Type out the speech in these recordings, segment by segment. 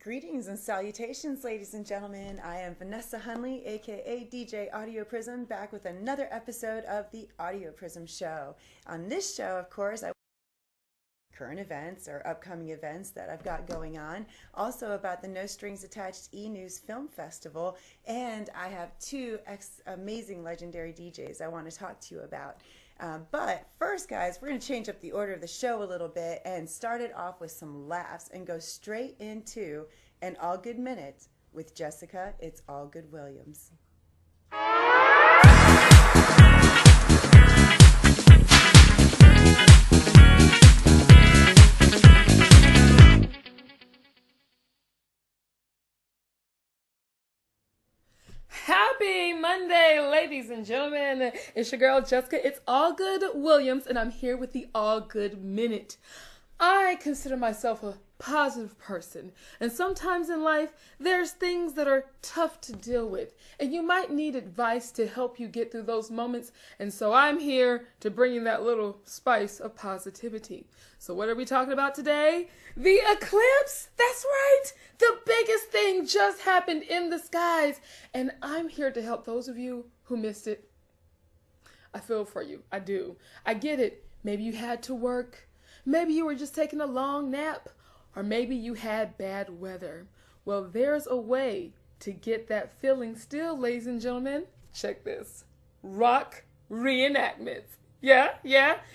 Greetings and salutations, ladies and gentlemen. I am Vanessa Hundley, aka DJ Audioprism, back with another episode of the Audioprism Show. On this show, of course, I current events or upcoming events that I've got going on, also about the No Strings Attached E-News Film Festival, and I have two amazing legendary DJs I want to talk to you about. But first, guys, we're going to change up the order of the show a little bit and start it off with some laughs and go straight into an All Good Minute with Jessica It's All Good Williams. Happy Monday, ladies and gentlemen. It's your girl, Jessica It's All Good Williams, and I'm here with the All Good Minute. I consider myself a positive person, and sometimes in life, there's things that are tough to deal with, and you might need advice to help you get through those moments, and so I'm here to bring you that little spice of positivity. So what are we talking about today? The eclipse! That's right! The biggest thing just happened in the skies, and I'm here to help those of you who missed it. I feel for you. I do. I get it. Maybe you had to work. Maybe you were just taking a long nap. Or maybe you had bad weather. Well, there's a way to get that feeling still, ladies and gentlemen. Check this. Rock reenactments. Yeah.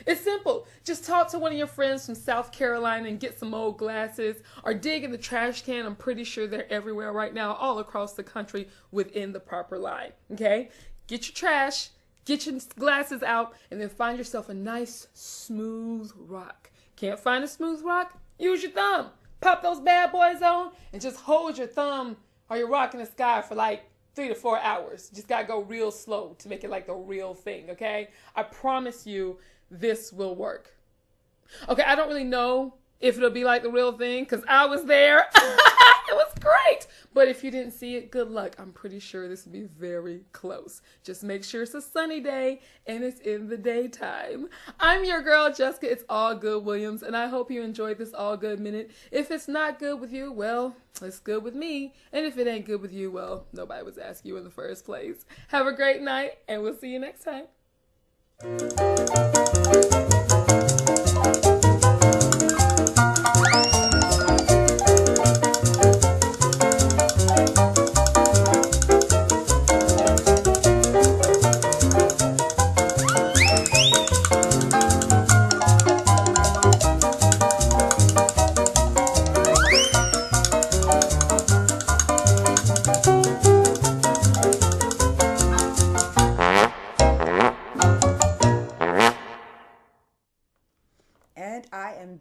It's simple. Just talk to one of your friends from South Carolina and get some old glasses, or dig in the trash can. I'm pretty sure they're everywhere right now, all across the country within the proper line. Okay? Get your trash, get your glasses out, and then find yourself a nice, smooth rock. Can't find a smooth rock? Use your thumb. Pop those bad boys on and just hold your thumb or your rock in the sky for like 3 to 4 hours. Just gotta go real slow to make it like the real thing, okay? I promise you this will work. Okay, I don't really know if it'll be like the real thing because I was there. It was great. But if you didn't see it, good luck. I'm pretty sure this will be very close. Just make sure it's a sunny day and it's in the daytime. I'm your girl, Jessica It's All Good Williams, and I hope you enjoyed this All Good Minute. If it's not good with you, well, it's good with me. And if it ain't good with you, well, nobody was asking you in the first place. Have a great night, and we'll see you next time.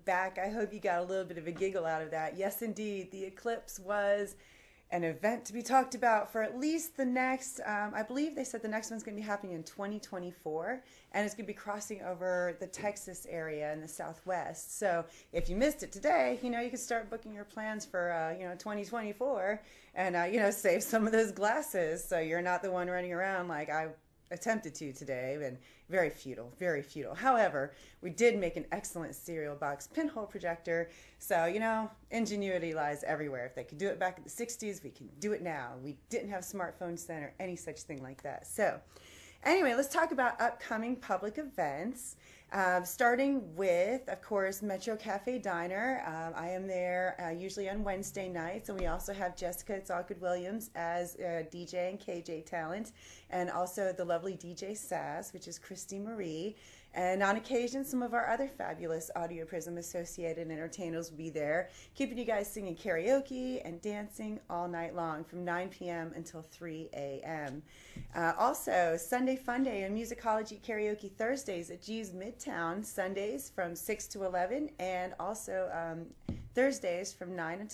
Back. I hope you got a little bit of a giggle out of that. Yes, indeed. The eclipse was an event to be talked about for at least the next, I believe they said the next one's going to be happening in 2024, and it's going to be crossing over the Texas area in the Southwest. So if you missed it today, you can start booking your plans for, 2024 and, save some of those glasses so you're not the one running around like I attempted to today, and very futile, very futile. However, we did make an excellent cereal box pinhole projector, so ingenuity lies everywhere. If they could do it back in the 60s, we can do it now. We didn't have smartphones then or any such thing like that. So anyway, let's talk about upcoming public events. Starting with, of course, Metro Cafe Diner. I am there usually on Wednesday nights, and we also have Jessica It's All Good Williams as DJ and KJ talent, and also the lovely DJ Sass, which is Christy Marie. And on occasion, some of our other fabulous Audioprism associated entertainers will be there, keeping you guys singing karaoke and dancing all night long from 9 p.m. until 3 a.m. Also, Sunday Fun Day and Musicology Karaoke Thursdays at G's Midtown, Sundays from 6 to 11, and also Thursdays from 9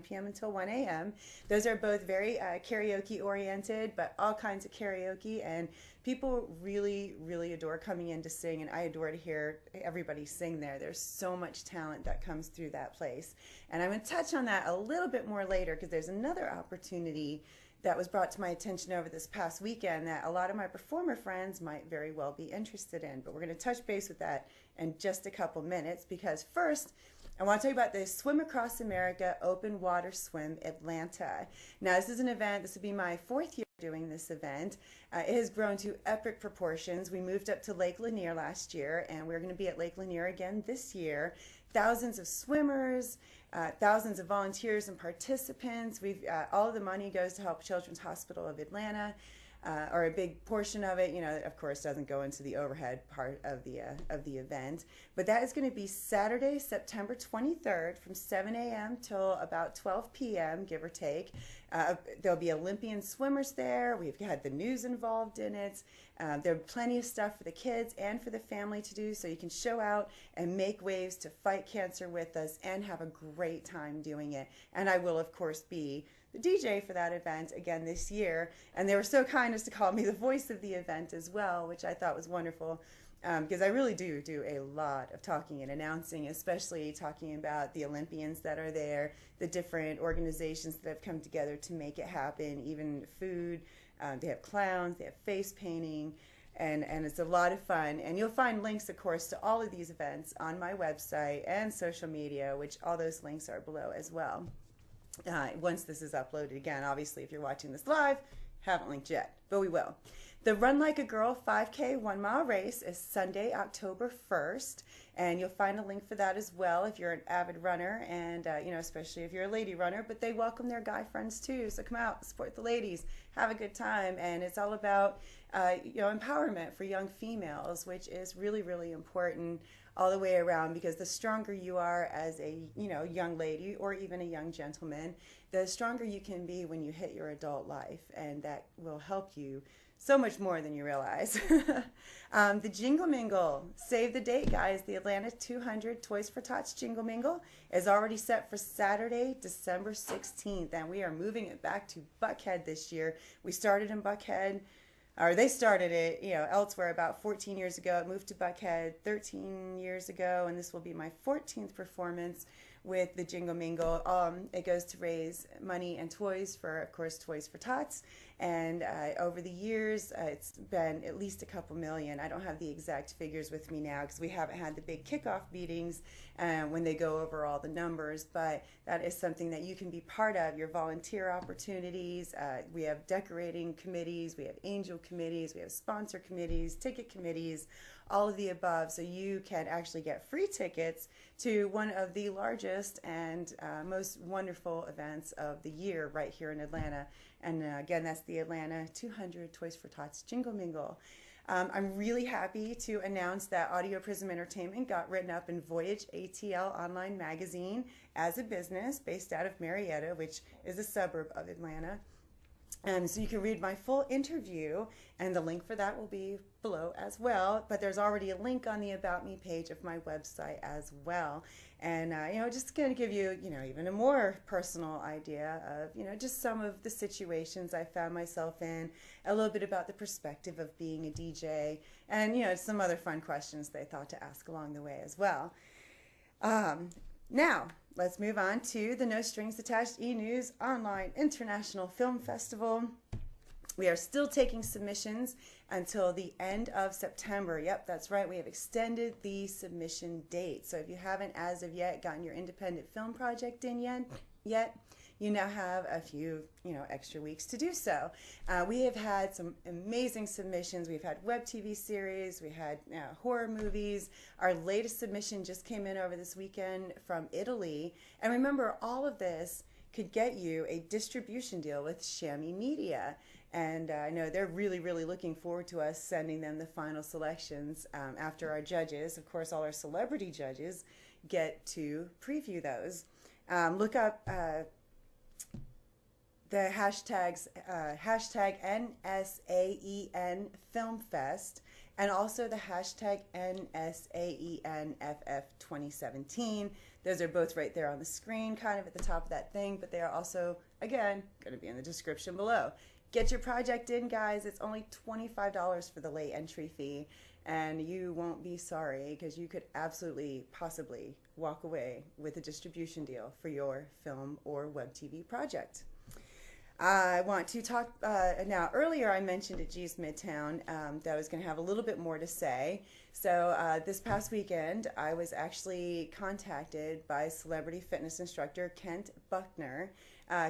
p.m. until 1 a.m. Those are both very karaoke oriented, but all kinds of karaoke, and people really, really adore coming in to sing, and I adore to hear everybody sing there. There's so much talent that comes through that place. And I'm going to touch on that a little bit more later because there's another opportunity that was brought to my attention over this past weekend that a lot of my performer friends might very well be interested in. But we're going to touch base with that in just a couple minutes because first, I want to tell you about the Swim Across America Open Water Swim Atlanta. Now, this is an event, this will be my 4th year doing this event. It has grown to epic proportions. We moved up to Lake Lanier last year, and we're going to be at Lake Lanier again this year. Thousands of swimmers, thousands of volunteers and participants. All of the money goes to help Children's Hospital of Atlanta. Or a big portion of it, of course, doesn't go into the overhead part of the event. But that is going to be Saturday, September 23rd from 7 a.m. till about 12 p.m., give or take. There'll be Olympian swimmers there. We've had the news involved in it. There'll be plenty of stuff for the kids and for the family to do, so you can show out and make waves to fight cancer with us and have a great time doing it. And I will, of course, be the DJ for that event again this year, and they were so kind as to call me the voice of the event as well, which I thought was wonderful, because I really do a lot of talking and announcing, especially talking about the Olympians that are there, the different organizations that have come together to make it happen, even food. They have clowns, they have face painting, and it's a lot of fun. And you'll find links, of course, to all of these events on my website and social media, which all those links are below as well. Once this is uploaded again, obviously, if you're watching this live, haven't linked yet, but we will. The Run Like a Girl 5K 1 mile race is Sunday, October 1st, and you'll find a link for that as well if you're an avid runner, and especially if you're a lady runner. But they welcome their guy friends too, so come out, support the ladies, have a good time. And it's all about empowerment for young females, which is really, really important all the way around, because the stronger you are as a young lady or even a young gentleman, the stronger you can be when you hit your adult life, and that will help you so much more than you realize. The Jingle Mingle, save the date, guys. The Atlanta 200 Toys for Tots Jingle Mingle is already set for Saturday, December 16th, and we are moving it back to Buckhead this year. We started in Buckhead, or they started it, elsewhere about 14 years ago. It moved to Buckhead 13 years ago, and this will be my 14th performance with the Jingle Mingle. It goes to raise money and toys for, of course, Toys for Tots. And over the years, it's been at least a couple million. I don't have the exact figures with me now because we haven't had the big kickoff meetings when they go over all the numbers. But that is something that you can be part of, your volunteer opportunities. We have decorating committees, we have angel committees, we have sponsor committees, ticket committees, all of the above. So you can actually get free tickets to one of the largest and most wonderful events of the year right here in Atlanta. And again, that's the Atlanta 200 Toys for Tots Jingle Mingle. I'm really happy to announce that Audioprism Entertainment got written up in Voyage ATL Online Magazine as a business based out of Marietta, which is a suburb of Atlanta. And so you can read my full interview, and the link for that will be below as well. But there's already a link on the About Me page of my website as well. And, just going to give you, even a more personal idea of, just some of the situations I found myself in, a little bit about the perspective of being a DJ, and, some other fun questions they thought to ask along the way as well. Now, let's move on to the No Strings Attached E-News Online International Film Festival. We are still taking submissions until the end of September. Yep, that's right. We have extended the submission date. So if you haven't, as of yet, gotten your independent film project in yet, you now have a few, extra weeks to do so. We have had some amazing submissions. We've had web TV series. We had horror movies. Our latest submission just came in over this weekend from Italy. And remember, all of this could get you a distribution deal with Chamois Media. And I know they're really, really looking forward to us sending them the final selections after our judges. Of course, all our celebrity judges get to preview those. Look up the hashtags, hashtag NSAEN Film Fest, and also the hashtag NSAENFF 2017. Those are both right there on the screen, kind of at the top of that thing, but they are also, again, going to be in the description below. Get your project in, guys. It's only $25 for the late entry fee, and you won't be sorry, because you could absolutely, possibly walk away with a distribution deal for your film or web TV project. I want to talk, now earlier I mentioned at G's Midtown that I was going to have a little bit more to say. So this past weekend, I was actually contacted by celebrity fitness instructor Kent Buckner.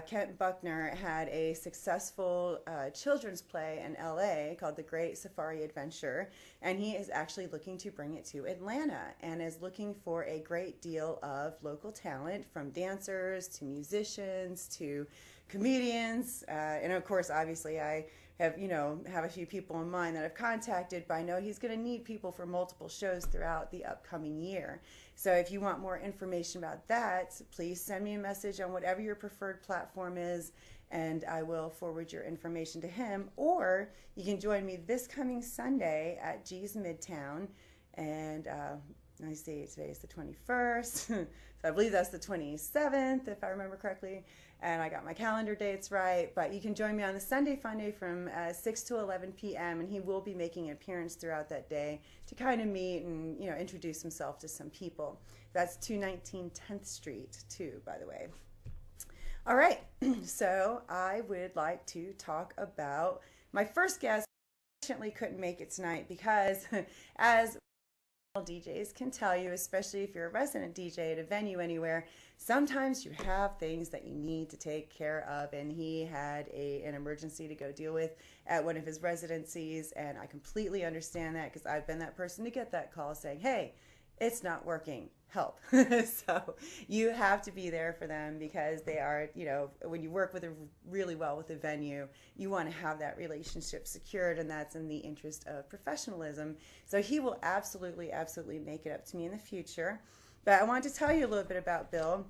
Kent Buckner had a successful children's play in LA called The Great Safari Adventure, and he is actually looking to bring it to Atlanta and is looking for a great deal of local talent, from dancers to musicians to comedians, and of course, obviously, I have a few people in mind that I've contacted, but I know he's going to need people for multiple shows throughout the upcoming year. So if you want more information about that, please send me a message on whatever your preferred platform is, and I will forward your information to him. Or you can join me this coming Sunday at G's Midtown, and let me see, today is the 21st, so I believe that's the 27th, if I remember correctly, and I got my calendar dates right. But you can join me on the Sunday Fun Day from 6 to 11 p.m., and he will be making an appearance throughout that day to kind of meet and introduce himself to some people. That's 219 10th Street, too, by the way. All right, so I would like to talk about my first guest. Unfortunately, couldn't make it tonight because, as DJs can tell you, especially if you're a resident DJ at a venue anywhere, sometimes you have things that you need to take care of, and he had an emergency to go deal with at one of his residencies, and I completely understand that because I've been that person to get that call saying, hey, it's not working, help. So you have to be there for them because they are, when you work with really well with a venue, you want to have that relationship secured, and that's in the interest of professionalism. So he will absolutely make it up to me in the future. But I wanted to tell you a little bit about Bill.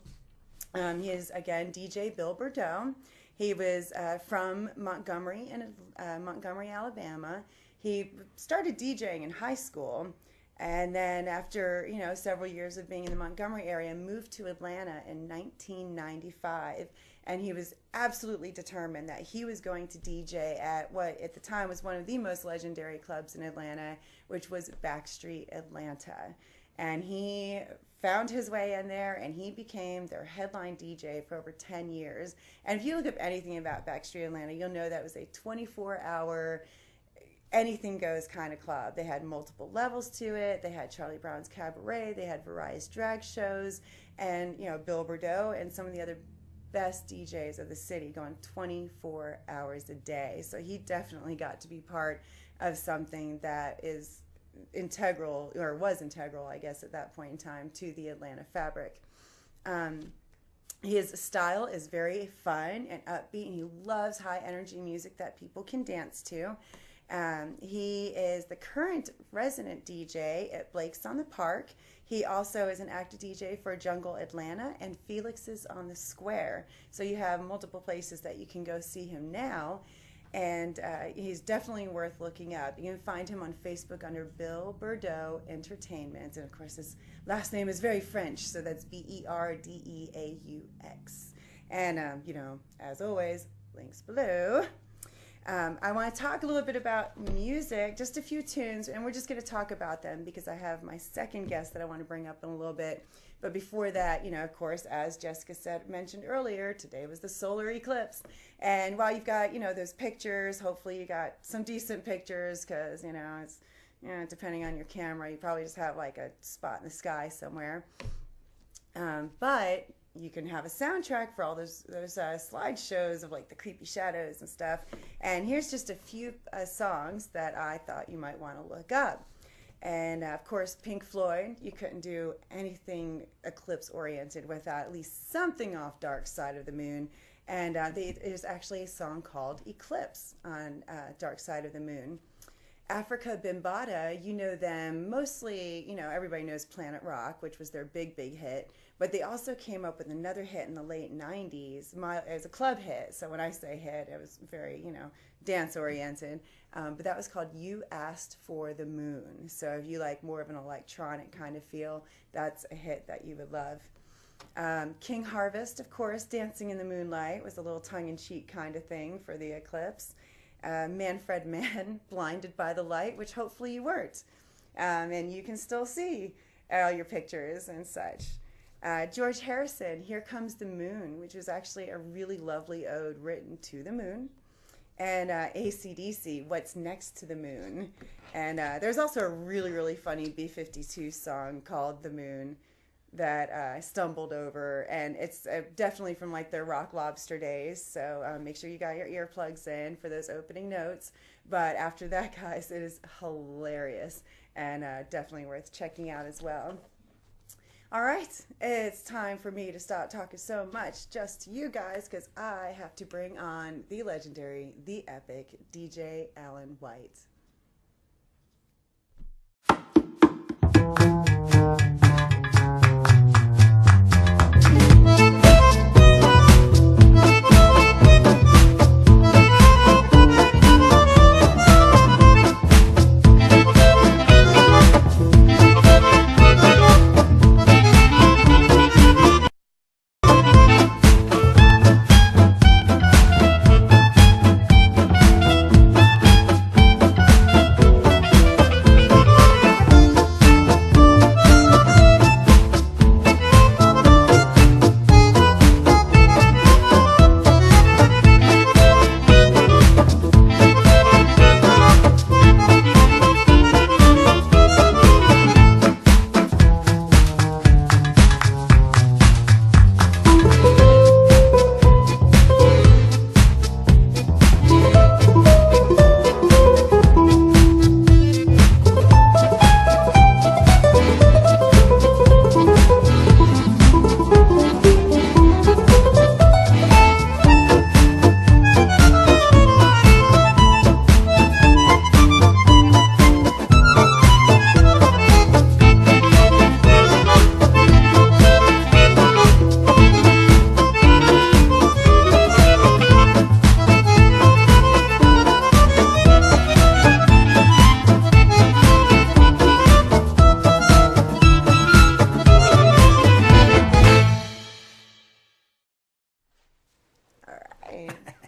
He is, again, DJ Bill Berdeaux. He was from Montgomery, Alabama. He started DJing in high school, and then after, several years of being in the Montgomery area, moved to Atlanta in 1995. And he was absolutely determined that he was going to DJ at what at the time was one of the most legendary clubs in Atlanta, which was Backstreet Atlanta. And he found his way in there, and he became their headline DJ for over 10 years. And if you look up anything about Backstreet Atlanta, you'll know that was a 24-hour anything goes kind of club. They had multiple levels to it. They had Charlie Brown's Cabaret. They had various drag shows, and Bill Berdeaux and some of the other best DJs of the city going 24 hours a day. So he definitely got to be part of something that is integral, or was integral, I guess, at that point in time, to the Atlanta fabric. His style is very fun and upbeat, and he loves high energy music that people can dance to. He is the current resident DJ at Blake's on the Park. He also is an active DJ for Jingle Atlanta and Felix's on the Square. So you have multiple places that you can go see him now. And he's definitely worth looking up. You can find him on Facebook under Bill Berdeaux Entertainment. And of course, his last name is very French, so that's Berdeaux. And, as always, links below. I want to talk a little bit about music, just a few tunes, and we're just going to talk about them because I have my second guest that I want to bring up in a little bit. But before that, of course, as Jessica mentioned earlier, today was the solar eclipse. And while you've got, those pictures, hopefully you got some decent pictures because, it's, depending on your camera, you probably just have like a spot in the sky somewhere. But you can have a soundtrack for all those slideshows of like the creepy shadows and stuff. And here's just a few songs that I thought you might want to look up. And of course, Pink Floyd, you couldn't do anything Eclipse oriented without at least something off Dark Side of the Moon. And there's actually a song called Eclipse on Dark Side of the Moon. Africa Bambaataa, you know them mostly, everybody knows Planet Rock, which was their big hit, but they also came up with another hit in the late 90s as a club hit. So when I say hit, it was very, dance oriented, but that was called You Asked for the Moon. So if you like more of an electronic kind of feel, that's a hit that you would love. King Harvest, of course, Dancing in the Moonlight was a little tongue-in-cheek kind of thing for the eclipse. Manfred Mann, Blinded by the Light, which hopefully you weren't. And you can still see all your pictures and such. George Harrison, Here Comes the Moon, which was actually a really lovely ode written to the moon. and AC/DC, What's Next to the Moon. And there's also a really, really funny B-52 song called The Moon that I stumbled over, and it's definitely from like their Rock Lobster days, so make sure you got your earplugs in for those opening notes. But after that, guys, it is hilarious and definitely worth checking out as well. All right, it's time for me to stop talking so much just to you guys, because I have to bring on the legendary, the epic DJ Alan White.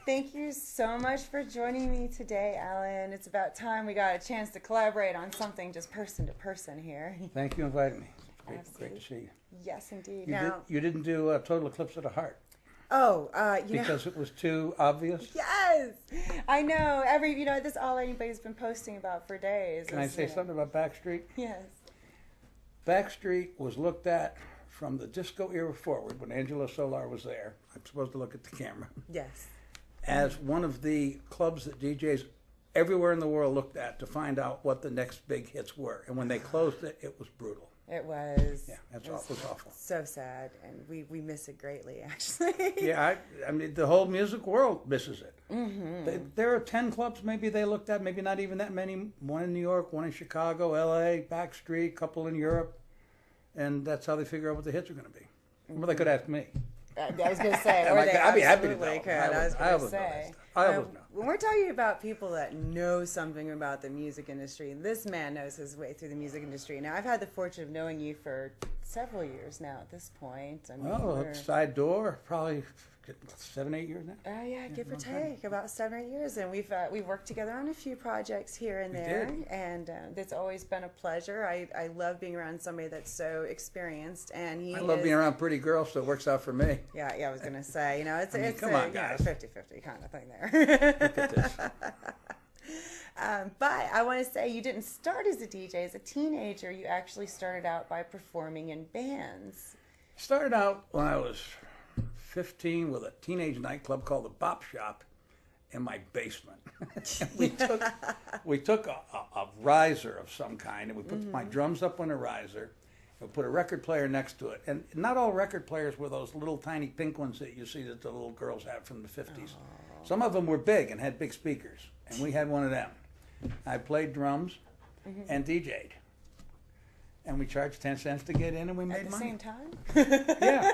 Thank you so much for joining me today, Alan. It's about time we got a chance to collaborate on something just person to person here. Thank you for inviting me. Great to see you. Yes, indeed. You didn't do Total Eclipse of the Heart. Oh, because it was too obvious? Yes! I know. This is all anybody's been posting about for days. Can I say something about Backstreet? Yes. Backstreet was looked at from the disco era forward, when Angelo Solar was there. I'm supposed to look at the camera. Yes. As one of the clubs that DJs everywhere in the world looked at to find out what the next big hits were. And when they closed it, it was brutal. It was. Yeah, it was awful. So sad, and we miss it greatly, actually. Yeah, I mean, the whole music world misses it. Mm-hmm. There are 10 clubs maybe they looked at, maybe not even that many. One in New York, one in Chicago, L.A., Backstreet, couple in Europe. And that's how they figure out what the hits are going to be. Well, they could ask me. I was going to say, or they I'd be happy to absolutely know. could. I was going to say. I always know. When we're talking about people that know something about the music industry, this man knows his way through the music industry. Now, I've had the fortune of knowing you for several years now at this point. I mean, Side Door, probably 7, 8 years now. Oh yeah, give or take, about 7 or 8 years, and we've worked together on a few projects here and there, and it's always been a pleasure. I love being around somebody that's so experienced, and I love being around pretty girls, so it works out for me. Yeah, I was gonna say, it's come on, guys. 50-50 kind of thing there. Look at this. But I want to say you didn't start as a DJ. As a teenager, you actually started out by performing in bands. Started out when I was 15 with a teenage nightclub called the Bop Shop in my basement. we took a riser of some kind, and we put my drums up on a riser, and we put a record player next to it. And not all record players were those little tiny pink ones that you see that the little girls have from the 50s. Oh. Some of them were big and had big speakers, and we had one of them. I played drums and DJ'd. And we charged 10 cents to get in, and we made money. At the same time? Yeah.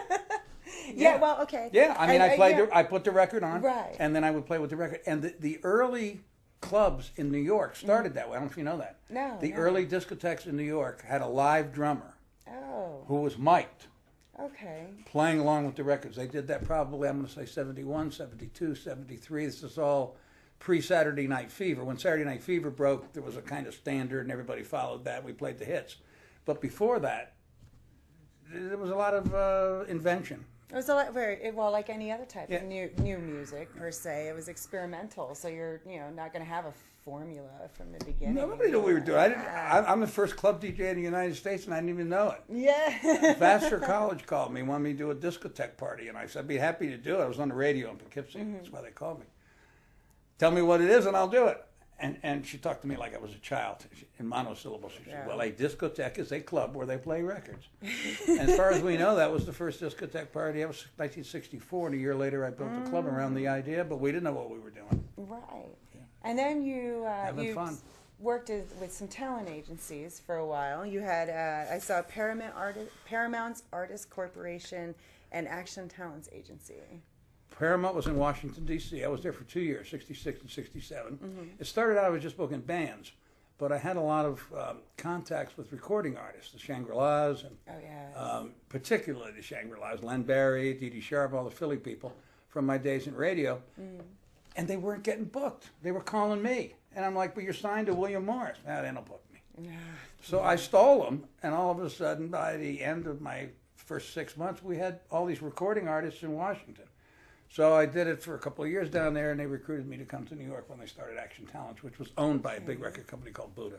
Yeah, well, okay. Yeah, I mean, I put the record on, right, and then I would play with the record. And the early clubs in New York started that way. I don't know if you know that. No. The early discotheques in New York had a live drummer who was mic'd, playing along with the records. They did that probably, I'm going to say 71, 72, 73. This is all pre-Saturday Night Fever. When Saturday Night Fever broke, there was a kind of standard, and everybody followed that. We played the hits. But before that, there was a lot of invention. It was a lot like any other type of new music per se. It was experimental, so you're not going to have a formula from the beginning. Nobody knew what we were doing. I'm the first club DJ in the United States, and I didn't even know it. Yeah. Vassar College called me, wanted me to do a discotheque party, and I said I'd be happy to do it. I was on the radio in Poughkeepsie. That's why they called me. Tell me what it is, and I'll do it. And she talked to me like I was a child in monosyllables. She said, well, a discotheque is a club where they play records. And as far as we know, that was the first discotheque party. That was 1964, and a year later I built a club around the idea, but we didn't know what we were doing. Right. Yeah. And then you fun. Worked with some talent agencies for a while. You had, I saw Paramount's Artist Corporation and Action Talents Agency. Paramount was in Washington, D.C. I was there for 2 years, 66 and 67. It started out, I was just booking bands, but I had a lot of contacts with recording artists, the Shangri-Las, and particularly the Shangri-Las, Len Barry, Dee Dee Sharp, all the Philly people from my days in radio. And they weren't getting booked. They were calling me. And I'm like, but you're signed to William Morris. Nah, they don't book me. So I stole them, and all of a sudden, by the end of my first 6 months, we had all these recording artists in Washington. So I did it for a couple of years down there, and they recruited me to come to New York when they started Action Talents, which was owned by a big record company called Buddha.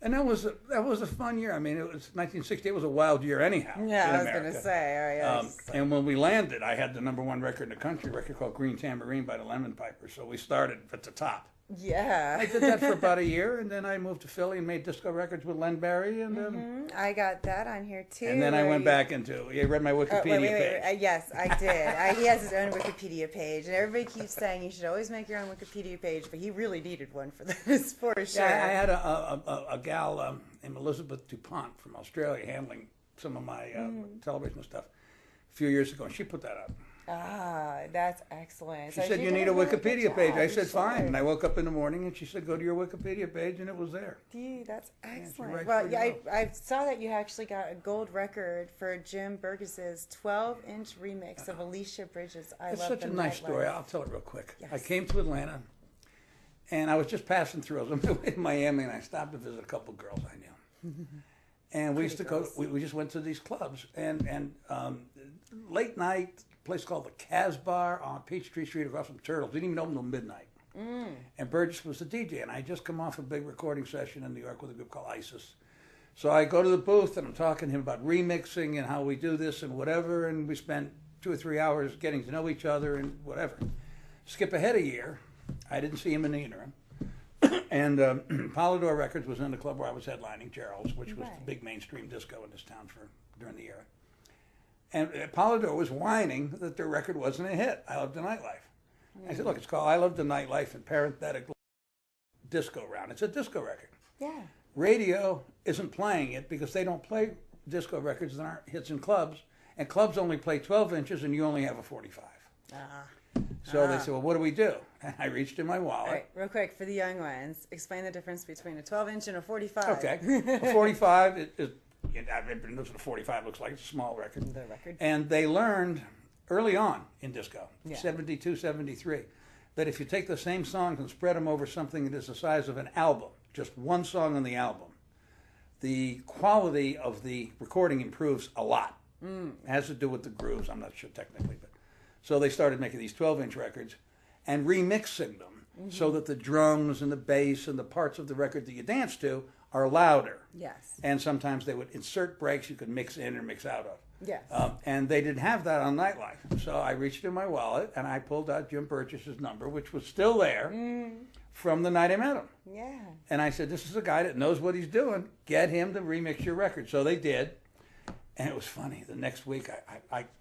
And that was a fun year. I mean, it was 1960. It was a wild year anyhow. Yeah, I was going to say. And when we landed, I had the #1 record in the country, a record called Green Tambourine by the Lemon Pipers. So we started at the top. Yeah. I did that for about a year, and then I moved to Philly and made disco records with Len Barry. And I got that on here, too. And then I went back into, you read my Wikipedia page. Yes, I did. He has his own Wikipedia page, and everybody keeps saying you should always make your own Wikipedia page, but he really needed one for this, for sure. Yeah, I had a gal named Elizabeth DuPont from Australia handling some of my television stuff a few years ago, and she put that up. Ah, that's excellent. She said, you need a Wikipedia page. I said, fine. And I woke up in the morning, and she said, go to your Wikipedia page, and it was there. Gee, that's excellent. Well, yeah, I saw that you actually got a gold record for Jim Burgess's 12-inch remix of Alicia Bridges' I Love the Nightlife. It's such a nice story. I'll tell it real quick. Yes. I came to Atlanta, and I was just passing through. I was in Miami, and I stopped to visit a couple girls I knew. And we used to go, we just went to these clubs. And late night, place called the Casbah on Peachtree Street across from Turtles. Didn't even open until midnight. And Burgess was the DJ, and I had just come off a big recording session in New York with a group called ISIS. So I go to the booth, and I'm talking to him about remixing and how we do this and whatever, and we spent 2 or 3 hours getting to know each other and whatever. Skip ahead a year. I didn't see him in the interim. And Polydor Records was in the club where I was headlining, Gerald's, which was the big mainstream disco in this town during the era. And Polydor was whining that their record wasn't a hit, I Love the Nightlife. I said, look, it's called I Love the Nightlife and parenthetically Disco Round. It's a disco record. Yeah. Radio isn't playing it because they don't play disco records that aren't hits in clubs, and clubs only play 12 inches and you only have a 45. So they said, well, what do we do? And I reached in my wallet. All right, real quick, for the young ones, explain the difference between a 12-inch and a 45. Okay. A 45 is what a 45 looks like. It's a small record. The record. And they learned early on in disco, 72, 73, that if you take the same songs and spread them over something that is the size of an album, just one song on the album, the quality of the recording improves a lot. It has to do with the grooves. I'm not sure technically, but so they started making these 12-inch records and remixing them so that the drums and the bass and the parts of the record that you dance to are louder. Yes. And sometimes they would insert breaks you could mix in or mix out of. Yes. And they didn't have that on Nightlife. So I reached in my wallet and I pulled out Jim Burgess's number, which was still there from the night I met him. Yeah. And I said, this is a guy that knows what he's doing. Get him to remix your record. So they did. And it was funny. The next week,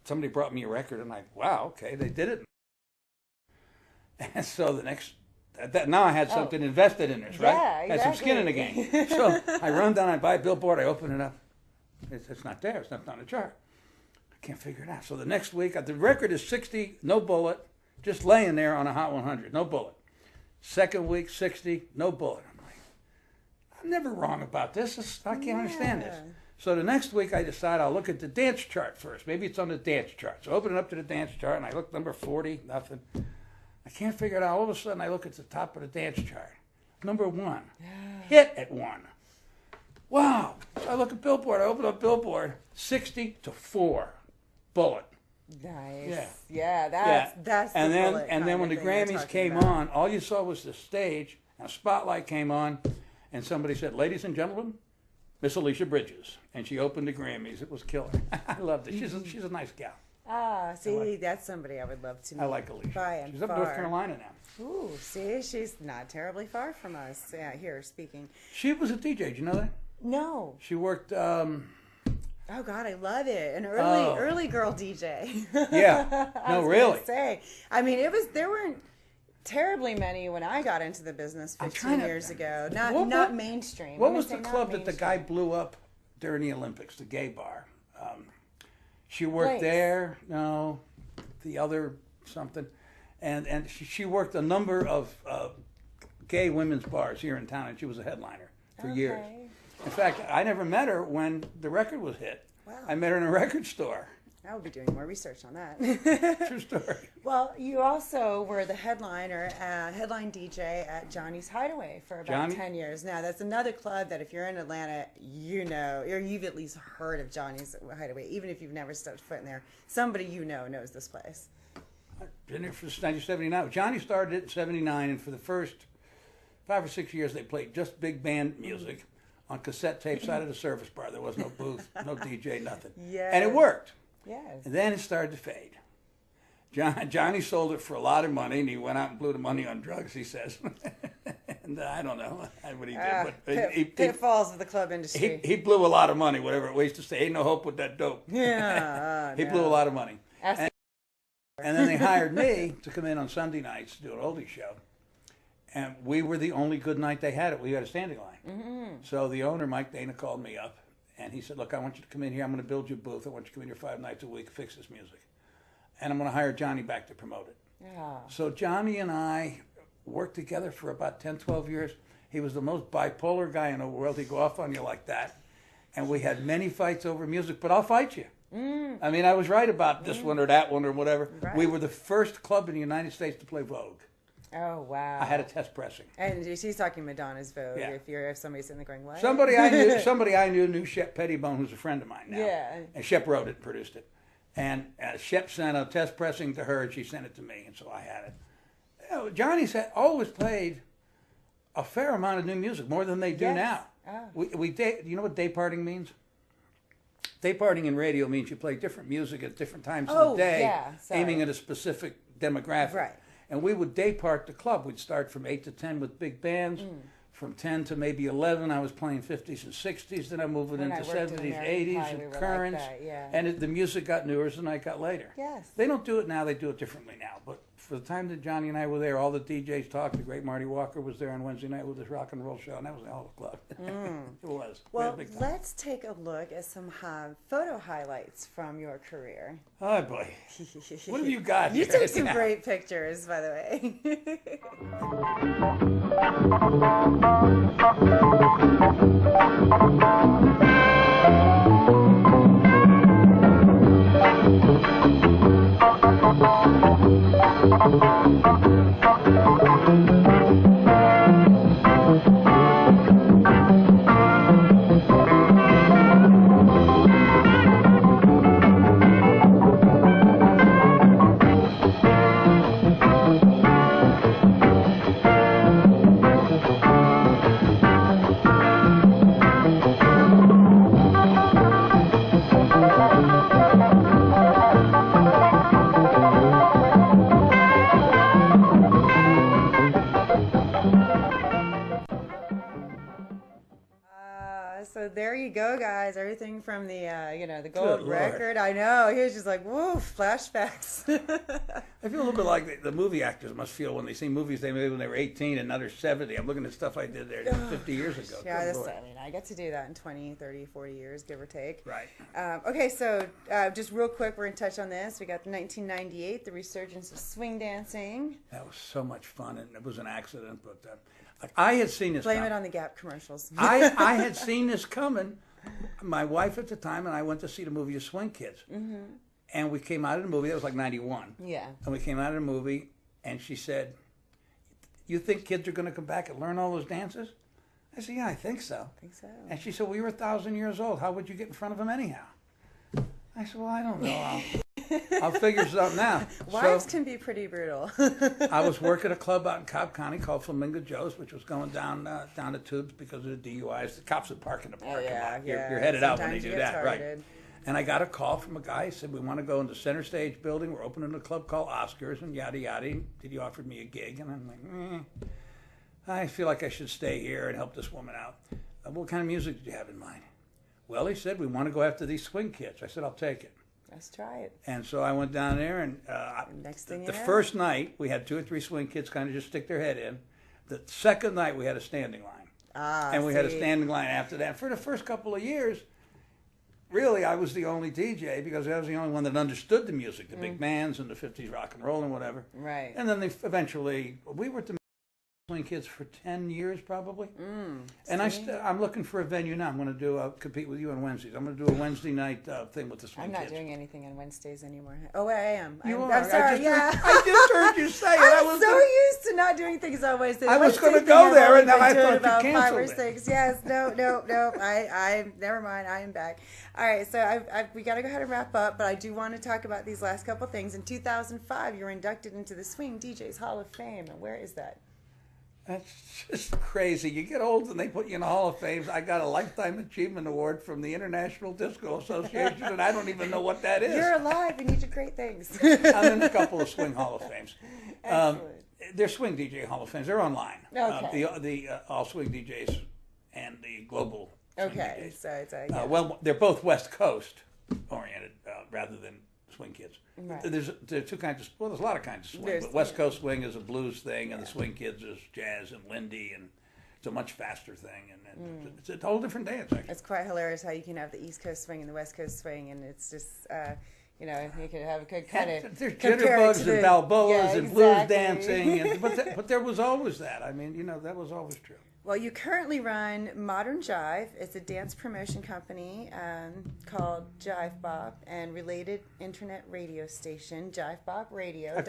somebody brought me a record, and wow, okay, they did it. And so now I had something invested in this, right? Yeah, exactly. Had some skin in the game. So I run down, I buy a billboard, I open it up. It's not there. It's not on the chart. I can't figure it out. So the next week, the record is 60, no bullet, just laying there on a Hot 100, no bullet. Second week, 60, no bullet. I'm like, I'm never wrong about this. I can't understand this. So the next week I decide I'll look at the dance chart first. Maybe it's on the dance chart. So I open it up to the dance chart and I look number 40, nothing. I can't figure it out. All of a sudden I look at the top of the dance chart. Number 1. Hit at 1. Wow. So I look at Billboard. I open up Billboard. 60 to 4. Bullet. Nice. Yeah, that's and the then bullet and kind then when of the thing you're Grammys talking came about. on, all you saw was the stage, and a spotlight came on, and somebody said, "Ladies and gentlemen, Miss Alicia Bridges," and she opened the Grammys. It was killer. I loved it. She's a nice gal. Ah, see, that's somebody I would love to meet. I like Alicia. By and She's up in far. North Carolina now. Ooh, see, she's not terribly far from us. Yeah, here speaking. She was a DJ. Did you know that? No. She worked. Oh God, I love it. An early girl DJ. Yeah. I No, was really. gonna say. I mean, there weren't terribly many when I got into the business 15 years ago. Not mainstream. What was the club that the guy blew up during the Olympics? The gay bar. She worked there. No, the other something, and she worked a number of gay women's bars here in town, and she was a headliner for years. In fact, I never met her when the record was hit. Wow. I met her in a record store. I will be doing more research on that. True story. Well, you also were the headline DJ at Johnny's Hideaway for about 10 years. Now, that's another club that if you're in Atlanta, you know, or you've at least heard of Johnny's Hideaway, even if you've never stepped foot in there. Somebody you know knows this place. I've been here since 1979. Johnny started it in 79, and for the first 5 or 6 years, they played just big band music on cassette tapes out of the service bar. There was no booth, no DJ, nothing. Yes. And it worked. Yes. And then it started to fade. Johnny sold it for a lot of money, and he went out and blew the money on drugs, he says. And I don't know what he did. But pitfalls of the club industry. He blew a lot of money, whatever it was to say. Ain't no hope with that dope. Yeah. He blew a lot of money. And then they hired me to come in on Sunday nights to do an oldie show. And we were the only good night they had it. We had a standing line. Mm-hmm. So the owner, Mike Dana, called me up. And he said, "Look, I want you to come in here. I'm going to build you a booth. I want you to come in here 5 nights a week, fix this music. And I'm going to hire Johnny back to promote it." Yeah. So Johnny and I worked together for about 10, 12 years. He was the most bipolar guy in the world. He'd go off on you like that. And we had many fights over music, but I'll fight you. I mean, I was right about this one or that one or whatever. Right. We were the first club in the United States to play Vogue. Oh, wow. I had a test pressing. And she's talking Madonna's Vogue. Yeah. If somebody's sitting there going, what? Somebody I knew Shep Pettibone, who's a friend of mine now. Yeah. And Shep wrote it and produced it. And Shep sent a test pressing to her, and she sent it to me, and so I had it. You know, Johnny's always played a fair amount of new music, more than they do now. Oh. You know what day parting means? Day parting in radio means you play different music at different times of the day, aiming at a specific demographic. Right. And we would day part the club. We'd start from 8 to 10 with big bands. From 10 to maybe 11, I was playing 50s and 60s. Then I moved it into 70s, 80s, and currents. And the music got newer as the night got later. Yes. They don't do it now. They do it differently now. But for the time that Johnny and I were there, all the DJs talked. The great Marty Walker was there on Wednesday night with his rock and roll show, and that was the whole club. It was. Well, let's take a look at some photo highlights from your career. Oh, boy. What have you got You here? took some great pictures, by the way. So there you go, guys. Everything from the, the gold record. I know. He was just like, whoa, flashbacks. I feel a little bit like the movie actors must feel when they see movies they made when they were 18 and now they're 70. I'm looking at stuff I did there 50 years ago. Yeah, I get to do that in 20, 30, 40 years, give or take. Right. Okay, so just real quick, we're going to touch on this. We got 1998, the resurgence of swing dancing. That was so much fun, and it was an accident, but I had seen this Blame it on the Gap commercials. I had seen this coming. My wife at the time and I went to see the movie The Swing Kids. Mm-hmm. And we came out of the movie, that was like 91. Yeah. And we came out of the movie, and she said, "You think kids are going to come back and learn all those dances?" I said, "Yeah, I think so." And she said, "We were 1,000 years old. How would you get in front of them anyhow?" I said, "Well, I don't know." I'll figure something out. Wives So can be pretty brutal. I was working a club out in Cobb County called Flamingo Joe's, which was going down the tubes because of the DUIs. The cops would park in the parking lot. You're headed out when they do that, right? And I got a call from a guy. He said, we want to go into Center Stage building. We're opening a club called Oscars and yada, yada. He offered me a gig. And I'm like, I feel like I should stay here and help this woman out. What kind of music did you have in mind? Well, he said, we want to go after these swing kids. I said, I'll take it. Let's try it. And so I went down there, and next thing the first night, we had 2 or 3 swing kids kind of just stick their head in. The second night, we had a standing line. And we had a standing line after that. For the first couple of years, really, I was the only DJ because I was the only one that understood the music, the big bands and the 50s rock and roll and whatever. Right. And then we were at the swing kids for 10 years probably. And I'm looking for a venue now. I'm going to compete with you on Wednesdays. I'm going to do a Wednesday night thing with the swing kids. I'm not doing anything on Wednesdays anymore. Oh, I am. You are. I'm sorry. I just heard you say it. I'm so used to not doing things on Wednesdays. I was going to go there, and now I thought you canceled about 5 or it. 6. Yes. No. I never mind. I am back. All right. So we got to go ahead and wrap up, but I do want to talk about these last couple things. In 2005, you were inducted into the Swing DJs Hall of Fame. And where is that? That's just crazy. You get old and they put you in the Hall of Fame. I got a Lifetime Achievement Award from the International Disco Association, and I don't even know what that is. You're alive and you did great things. I'm in a couple of Swing Hall of Fames. Excellent. They're Swing DJ Hall of Fames. They're online. Okay. The All Swing DJs and the Global Swing Okay. DJs. So it's yeah. Well, they're both West Coast oriented rather than swing kids. Right. There are 2 kinds of, well, there's a lot of kinds of swing, but West Coast swing is a blues thing, and the swing kids is jazz and Lindy, and it's a much faster thing, and it's a whole different dance, actually. It's quite hilarious how you can have the East Coast swing and the West Coast swing, and it's just, you could have a good kind of there's jitterbugs and balboas and blues dancing, but there was always that. I mean, that was always true. Well, you currently run Modern Jive. It's a dance promotion company called Jive Bop and related internet radio station, Jive Bop Radio. I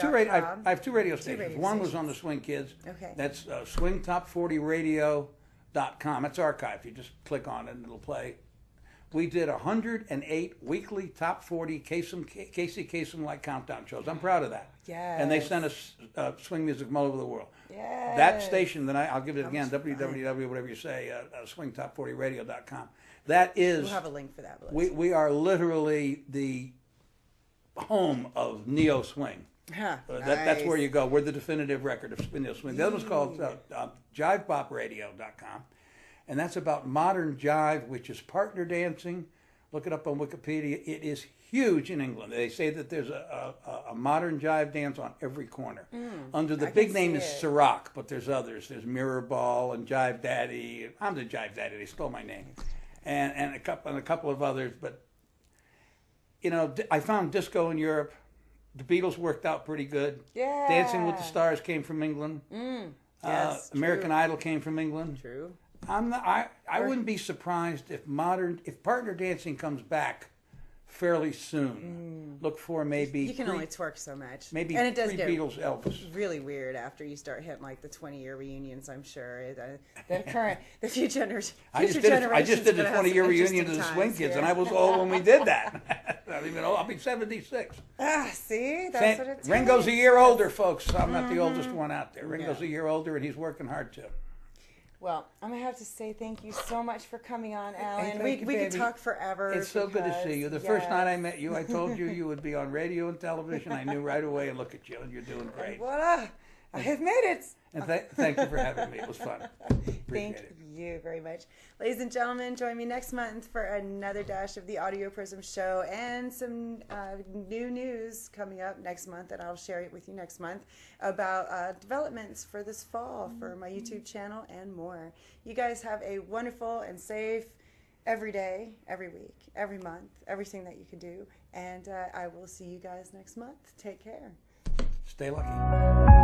have 2 radio stations. One was on the Swing Kids. Okay. That's swingtop40radio.com. It's archived. You just click on it and it'll play. We did 108 weekly top 40 Casey Kasem-like countdown shows. I'm proud of that. Yes. And they sent us swing music from all over the world. Yes. That station, I'll give it again, www, whatever you say, swingtop40radio.com. That is... We'll have a link for that. We are literally the home of neo swing. Huh, That's where you go. We're the definitive record of neo swing. The other one's called JiveBopRadio.com. And that's about modern jive, which is partner dancing. Look it up on Wikipedia. It is huge in England. They say that there's a modern jive dance on every corner. Under the big name is Ciroc, but there's others. There's Mirror Ball and Jive Daddy. I'm the Jive Daddy. They stole my name. And a couple of others. But, I found disco in Europe. The Beatles worked out pretty good. Yeah. Dancing with the Stars came from England. Yes, American Idol came from England. True. I wouldn't be surprised if partner dancing comes back fairly soon. Look for maybe you can only twerk so much. Maybe and it does pre-Beatles Elvis. Really weird after you start hitting like the 20-year reunions. I'm sure the future generations. I just did the 20-year reunion of the Swing Kids, and I was old when we did that. Not even old. I'll be 76. See, that's what it's. Ringo's a year older, folks. I'm not the oldest one out there. Ringo's a year older, and he's working hard too. Well, I'm going to have to say thank you so much for coming on, Alan. Hey, we could talk forever. It's so good to see you. The first night I met you, I told you would be on radio and television. I knew right away, and look at you, and you're doing great. Voila! I have made it. And thank you for having me. It was fun. Thank you very much. Ladies and gentlemen, join me next month for another dash of the Audioprism show and some new news coming up next month, and I'll share it with you next month about developments for this fall for my YouTube channel and more. You guys have a wonderful and safe every day, every week, every month, everything that you can do, and I will see you guys next month. Take care. Stay lucky.